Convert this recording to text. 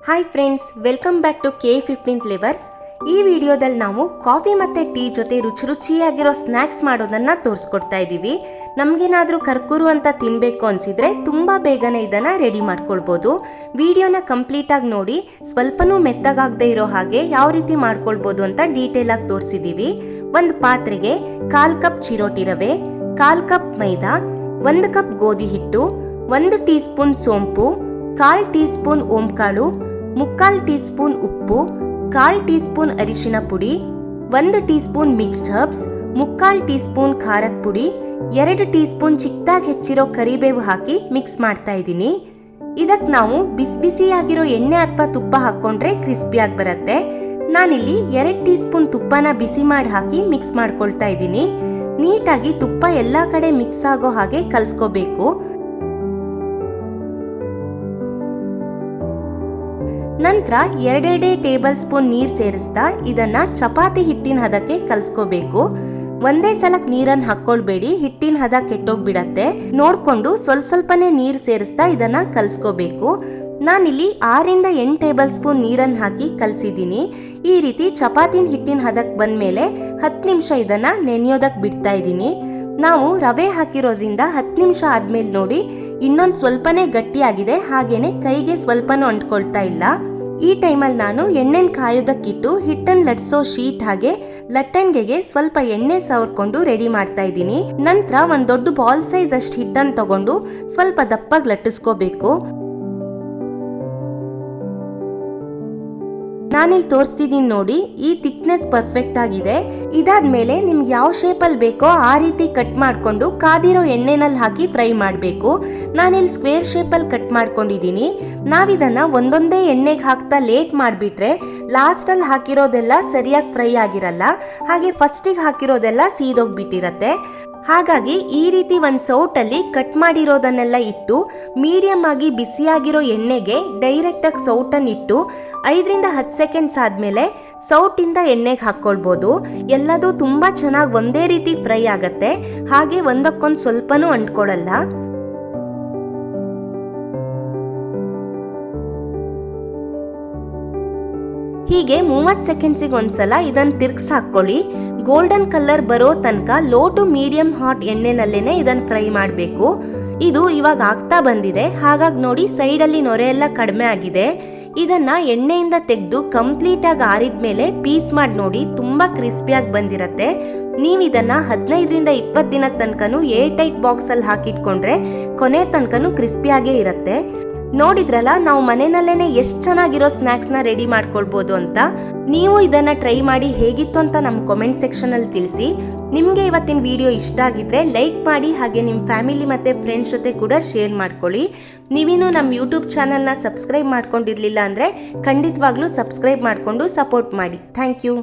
Hi friends, welcome back to K15 flavours. ಈ ವಿಡಿಯೋದಲ್ಲಿ ನಾವು ಕಾಫಿ ಮತ್ತು ಟೀ ಜೊತೆ ರುಚಿಯಾಗಿರೋ ಸ್ನ್ಯಾಕ್ಸ್ ಮಾಡೋದನ್ನು ತೋರಿಸ್ಕೊಡ್ತಾ ಇದ್ದೀವಿ. ನಮಗೇನಾದರೂ ಕರ್ಕೂರು ಅಂತ ತಿನ್ನಬೇಕು ಅನಿಸಿದರೆ ತುಂಬ ಬೇಗನೆ ಇದನ್ನು ರೆಡಿ ಮಾಡ್ಕೊಳ್ಬೋದು. ವಿಡಿಯೋನ ಕಂಪ್ಲೀಟಾಗಿ ನೋಡಿ, ಸ್ವಲ್ಪನೂ ಮೆತ್ತಗಾಗದೇ ಇರೋ ಹಾಗೆ ಯಾವ ರೀತಿ ಮಾಡ್ಕೊಳ್ಬೋದು ಅಂತ ಡೀಟೇಲಾಗಿ ತೋರಿಸಿದ್ದೀವಿ. ಒಂದು ಪಾತ್ರೆಗೆ 1/4 ಕಪ್ ಚಿರೋಟಿ ರವೆ, 1/4 ಕಪ್ ಮೈದಾ, 1 ಕಪ್ ಗೋಧಿ ಹಿಟ್ಟು, 1 ಟೀ ಸ್ಪೂನ್ ಸೋಂಪು, 1/4 ಟೀ ಸ್ಪೂನ್ ಓಂಕಾಳು, 3/4 ಟೀ ಸ್ಪೂನ್ ಉಪ್ಪು, 1/4 ಟೀ ಸ್ಪೂನ್ ಅರಿಶಿನ ಪುಡಿ, 1 tea spoon mixed herbs, 3/4 tea spoon ಖಾರದ ಪುಡಿ, 2 ಟೀ ಸ್ಪೂನ್ ಚಿಕ್ಕದಾಗಿ ಹೆಚ್ಚಿರೋ ಕರಿಬೇವು ಹಾಕಿ ಮಿಕ್ಸ್ ಮಾಡ್ತಾ ಇದ್ದೀನಿ. ಇದಕ್ಕೆ ನಾವು ಬಿಸಿಯಾಗಿರೋ ಎಣ್ಣೆ ಅಥವಾ ತುಪ್ಪ ಹಾಕ್ಕೊಂಡ್ರೆ ಕ್ರಿಸ್ಪಿಯಾಗಿ ಬರುತ್ತೆ. ನಾನಿಲ್ಲಿ 2 ಟೀ ಸ್ಪೂನ್ ತುಪ್ಪನ ಬಿಸಿ ಮಾಡಿ ಹಾಕಿ ಮಿಕ್ಸ್ ಮಾಡ್ಕೊಳ್ತಾ ಇದ್ದೀನಿ. ನೀಟಾಗಿ ತುಪ್ಪ ಎಲ್ಲ ಕಡೆ ಮಿಕ್ಸ್ ಆಗೋ ಹಾಗೆ ಕಲಿಸ್ಕೋಬೇಕು. ನಂತರ 2 ಟೇಬಲ್ ಸ್ಪೂನ್ ನೀರು ಸೇರಿಸ್ತಾ ಇದನ್ನ ಚಪಾತಿ ಹಿಟ್ಟಿನ ಹದಕ್ಕೆ ಕಲಿಸ್ಕೋಬೇಕು. ಒಂದೇ ಸಲಕ್ಕೆ ನೀರನ್ನು ಹಾಕೊಳ್ಬೇಡಿ, ಹಿಟ್ಟಿನ ಹದ ಕೆಟ್ಟೋಗ್ಬಿಡತ್ತೆ. ನೋಡ್ಕೊಂಡು ಸ್ವಲ್ಪನೇ ನೀರು ಸೇರಿಸ್ತಾ ಇದನ್ನ ಕಲಿಸ್ಕೋಬೇಕು. ನಾನಿಲ್ಲಿ 6 ರಿಂದ 8 ಟೇಬಲ್ ಸ್ಪೂನ್ ನೀರನ್ನು ಹಾಕಿ ಕಲಸಿದ್ದೀನಿ. ಈ ರೀತಿ ಚಪಾತಿನ ಹಿಟ್ಟಿನ ಹದಕ್ಕೆ ಬಂದ್ಮೇಲೆ 10 ನಿಮಿಷ ಇದನ್ನ ನೆನೆಯೋದಕ್ಕೆ ಬಿಡ್ತಾ ಇದ್ದೀನಿ. ನಾವು ರವೆ ಹಾಕಿರೋದ್ರಿಂದ 10 ನಿಮಿಷ ಆದ್ಮೇಲೆ ನೋಡಿ ಇನ್ನೊಂದು ಸ್ವಲ್ಪನೇ ಗಟ್ಟಿಯಾಗಿದೆ, ಹಾಗೇನೆ ಕೈಗೆ ಸ್ವಲ್ಪನೂ ಅಂಟ್ಕೊಳ್ತಾ ಇಲ್ಲ. ಈ ಟೈಮಲ್ಲಿ ನಾನು ಎಣ್ಣೆನ ಕಾಯೋದಕ್ಕಿಟ್ಟು ಹಿಟ್ಟನ್ನು ಲಟ್ಸೋ ಶೀಟ್ ಹಾಗೆ ಲಟ್ಟಣಿಗೆಗೆ ಸ್ವಲ್ಪ ಎಣ್ಣೆ ಸವರ್ಕೊಂಡು ರೆಡಿ ಮಾಡ್ತಾ ಇದ್ದೀನಿ. ನಂತರ ಒಂದು ದೊಡ್ಡ ಬಾಲ್ ಸೈಜ್ ಅಷ್ಟು ಹಿಟ್ಟನ್ನು ತಗೊಂಡು ಸ್ವಲ್ಪ ದಪ್ಪಾಗಿ ಲಟ್ಟಿಸ್ಕೋಬೇಕು. ನಾನಿಲ್ಲಿ ತೋರಿಸ್ತಿದ್ದೀನಿ ನೋಡಿ, ಈ ಥಿಕ್ನೆಸ್ ಪರ್ಫೆಕ್ಟ್ ಆಗಿದೆ. ಇದಾದ್ಮೇಲೆ ನಿಮ್ಗೆ ಯಾವ ಶೇಪಲ್ಲಿ ಬೇಕೋ ಆ ರೀತಿ ಕಟ್ ಮಾಡಿಕೊಂಡು ಕಾದಿರೋ ಎಣ್ಣೆನಲ್ಲಿ ಹಾಕಿ ಫ್ರೈ ಮಾಡಬೇಕು. ನಾನಿಲ್ಲಿ ಸ್ಕ್ವೇರ್ ಶೇಪಲ್ಲಿ ಕಟ್ ಮಾಡ್ಕೊಂಡಿದ್ದೀನಿ. ನಾವಿದನ್ನು ಒಂದೊಂದೇ ಎಣ್ಣೆಗೆ ಹಾಕ್ತಾ ಲೇಟ್ ಮಾಡಿಬಿಟ್ರೆ ಲಾಸ್ಟಲ್ಲಿ ಹಾಕಿರೋದೆಲ್ಲ ಸರಿಯಾಗಿ ಫ್ರೈ ಆಗಿರಲ್ಲ, ಹಾಗೆ ಫಸ್ಟಿಗೆ ಹಾಕಿರೋದೆಲ್ಲ ಸೀದೋಗ್ಬಿಟ್ಟಿರತ್ತೆ. ಹಾಗಾಗಿ ಈ ರೀತಿ ಒಂದು ಸೌಟಲ್ಲಿ ಕಟ್ ಮಾಡಿರೋದನ್ನೆಲ್ಲ ಇಟ್ಟು ಮೀಡಿಯಮ್ ಆಗಿ ಬಿಸಿಯಾಗಿರೋ ಎಣ್ಣೆಗೆ ಡೈರೆಕ್ಟಾಗಿ ಸೌಟನ್ನು ಇಟ್ಟು 5 ರಿಂದ 10 ಸೆಕೆಂಡ್ಸ್ ಆದಮೇಲೆ ಸೌಟಿಂದ ಎಣ್ಣೆಗೆ ಹಾಕ್ಕೊಳ್ಬೋದು. ಎಲ್ಲದೂ ತುಂಬ ಚೆನ್ನಾಗಿ ಒಂದೇ ರೀತಿ ಫ್ರೈ ಆಗತ್ತೆ, ಹಾಗೆ ಒಂದಕ್ಕೊಂದು ಸ್ವಲ್ಪನೂ ಅಂಟ್ಕೊಳ್ಳಲ್ಲ. ಹೀಗೆ 30 ಸೆಕೆಂಡ್ಸಿಗೆ ಒಂದ್ಸಲ ಇದನ್ನು ತಿರ್ಗಿಸಿ ಹಾಕ್ಕೊಳ್ಳಿ. ಗೋಲ್ಡನ್ ಕಲರ್ ಬರೋ ತನಕ ಲೋ ಟು ಮೀಡಿಯಂ ಹಾಟ್ ಎಣ್ಣೆನಲ್ಲೇನೆ ಇದನ್ನು ಫ್ರೈ ಮಾಡಬೇಕು. ಇದು ಇವಾಗ ಆಗ್ತಾ ಬಂದಿದೆ, ಹಾಗಾಗಿ ನೋಡಿ ಸೈಡಲ್ಲಿ ನೊರೆ ಎಲ್ಲ ಕಡಿಮೆ ಆಗಿದೆ. ಇದನ್ನ ಎಣ್ಣೆಯಿಂದ ತೆಗೆದು ಕಂಪ್ಲೀಟಾಗಿ ಆರಿದ ಮೇಲೆ ಪೀಸ್ ಮಾಡಿ ನೋಡಿ, ತುಂಬ ಕ್ರಿಸ್ಪಿಯಾಗಿ ಬಂದಿರತ್ತೆ. ನೀವು ಇದನ್ನ 15 ರಿಂದ 20 ದಿನದ ತನಕನೂ ಏರ್ ಟೈಟ್ ಬಾಕ್ಸಲ್ಲಿ ಹಾಕಿಟ್ಕೊಂಡ್ರೆ ಕೊನೆ ತನಕನೂ ಕ್ರಿಸ್ಪಿಯಾಗೇ ಇರುತ್ತೆ. ನೋಡಿದ್ರಲ್ಲ, ನಾವು ಮನೆಯಲ್ಲೇನೆ ಎಷ್ಟು ಚೆನ್ನಾಗಿರೋ ಸ್ನ್ಯಾಕ್ಸ್ನ ರೆಡಿ ಮಾಡ್ಕೊಳ್ಬೋದು ಅಂತ. ನೀವು ಇದನ್ನ ಟ್ರೈ ಮಾಡಿ ಹೇಗಿತ್ತು ಅಂತ ನಮ್ಮ ಕಾಮೆಂಟ್ ಸೆಕ್ಷನಲ್ಲಿ ತಿಳಿಸಿ. ನಿಮಗೆ ಇವತ್ತಿನ ವಿಡಿಯೋ ಇಷ್ಟ ಆಗಿದ್ರೆ ಲೈಕ್ ಮಾಡಿ, ಹಾಗೆ ನಿಮ್ಮ ಫ್ಯಾಮಿಲಿ ಮತ್ತು ಫ್ರೆಂಡ್ಸ್ ಜೊತೆ ಕೂಡ ಶೇರ್ ಮಾಡ್ಕೊಳ್ಳಿ. ನೀವಿನ್ನೂ ನಮ್ಮ ಯೂಟ್ಯೂಬ್ ಚಾನಲ್ನ ಸಬ್ಸ್ಕ್ರೈಬ್ ಮಾಡ್ಕೊಂಡಿರಲಿಲ್ಲ ಅಂದರೆ ಖಂಡಿತವಾಗ್ಲೂ ಸಬ್ಸ್ಕ್ರೈಬ್ ಮಾಡಿಕೊಂಡು ಸಪೋರ್ಟ್ ಮಾಡಿ. Thank you.